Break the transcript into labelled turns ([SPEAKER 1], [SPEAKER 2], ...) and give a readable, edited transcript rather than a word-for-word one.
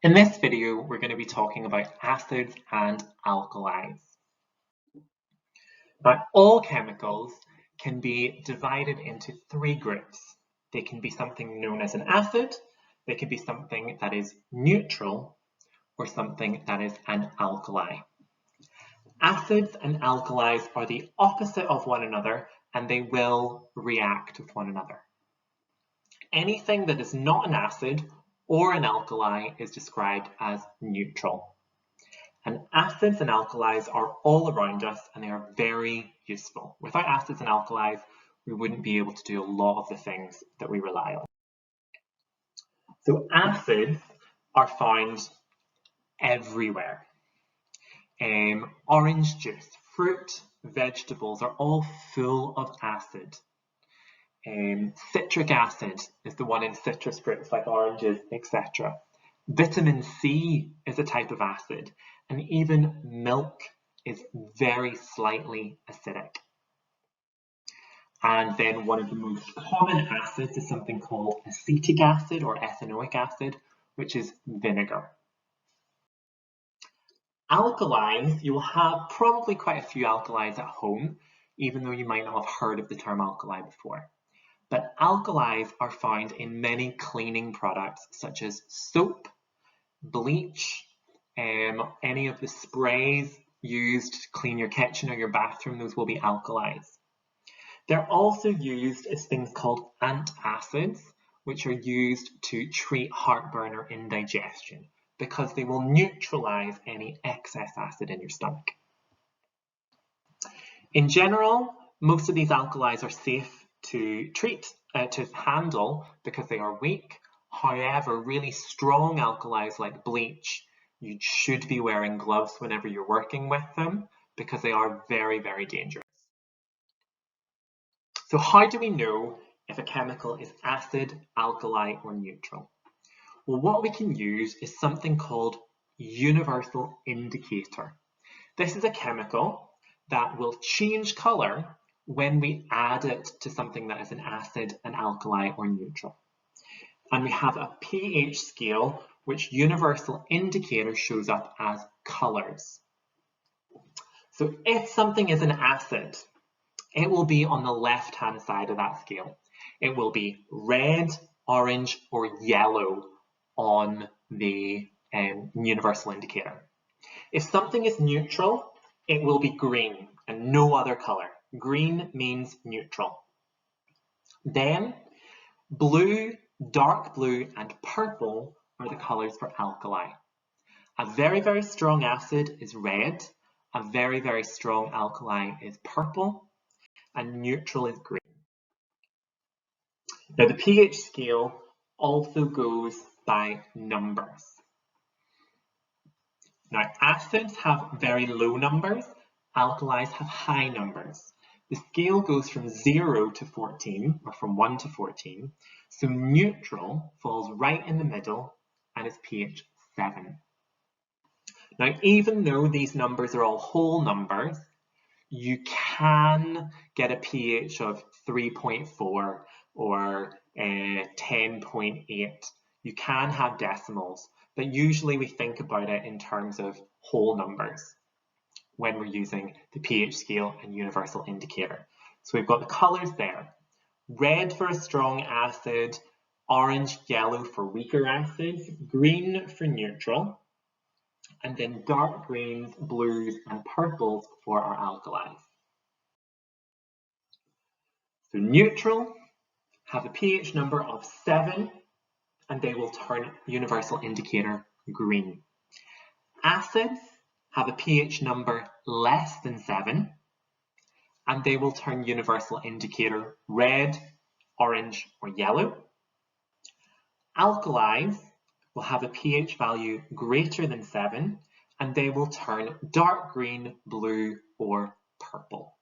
[SPEAKER 1] In this video, we're going to be talking about acids and alkalis. Now, all chemicals can be divided into three groups. They can be something known as an acid, they can be something that is neutral, or something that is an alkali. Acids and alkalis are the opposite of one another, and they will react with one another. Anything that is not an acid or an alkali is described as neutral. And acids and alkalis are all around us and they are very useful. Without acids and alkalis, we wouldn't be able to do a lot of the things that we rely on. So acids are found everywhere. Orange juice, fruit, vegetables are all full of acid. Citric acid is the one in citrus fruits like oranges, etc. Vitamin C is a type of acid, and even milk is very slightly acidic. And then one of the most common acids is something called acetic acid or ethanoic acid, which is vinegar. Alkalis, you will have probably quite a few alkalis at home, even though you might not have heard of the term alkali before. But alkalis are found in many cleaning products such as soap, bleach, any of the sprays used to clean your kitchen or your bathroom, those will be alkalis. They're also used as things called antacids, which are used to treat heartburn or indigestion because they will neutralize any excess acid in your stomach. In general, most of these alkalis are safe to handle because they are weak. However, really strong alkalis like bleach, you should be wearing gloves whenever you're working with them because they are very, very dangerous. So how do we know if a chemical is acid, alkali, or neutral? Well, what we can use is something called universal indicator. This is a chemical that will change colour when we add it to something that is an acid, an alkali, or neutral. And we have a pH scale which universal indicator shows up as colours. So if something is an acid, it will be on the left-hand side of that scale. It will be red, orange, or yellow on the universal indicator. If something is neutral, it will be green and no other colour. Green means neutral. Then blue, dark blue, and purple are the colours for alkali. A very, very strong acid is red, a very, very strong alkali is purple, and neutral is green. Now the pH scale also goes by numbers. Now acids have very low numbers, alkalis have high numbers. The scale goes from 0 to 14, or from 1 to 14, so neutral falls right in the middle and is pH 7. Now, even though these numbers are all whole numbers, you can get a pH of 3.4 or 10.8. You can have decimals, but usually we think about it in terms of whole numbers when we're using the pH scale and universal indicator. So we've got the colours there. Red for a strong acid, orange, yellow for weaker acids, green for neutral, and then dark greens, blues, and purples for our alkalis. So neutral have a pH number of 7, and they will turn universal indicator green. Acids have a pH number less than 7, and they will turn universal indicator red, orange, or yellow. Alkalis will have a pH value greater than 7, and they will turn dark green, blue, or purple.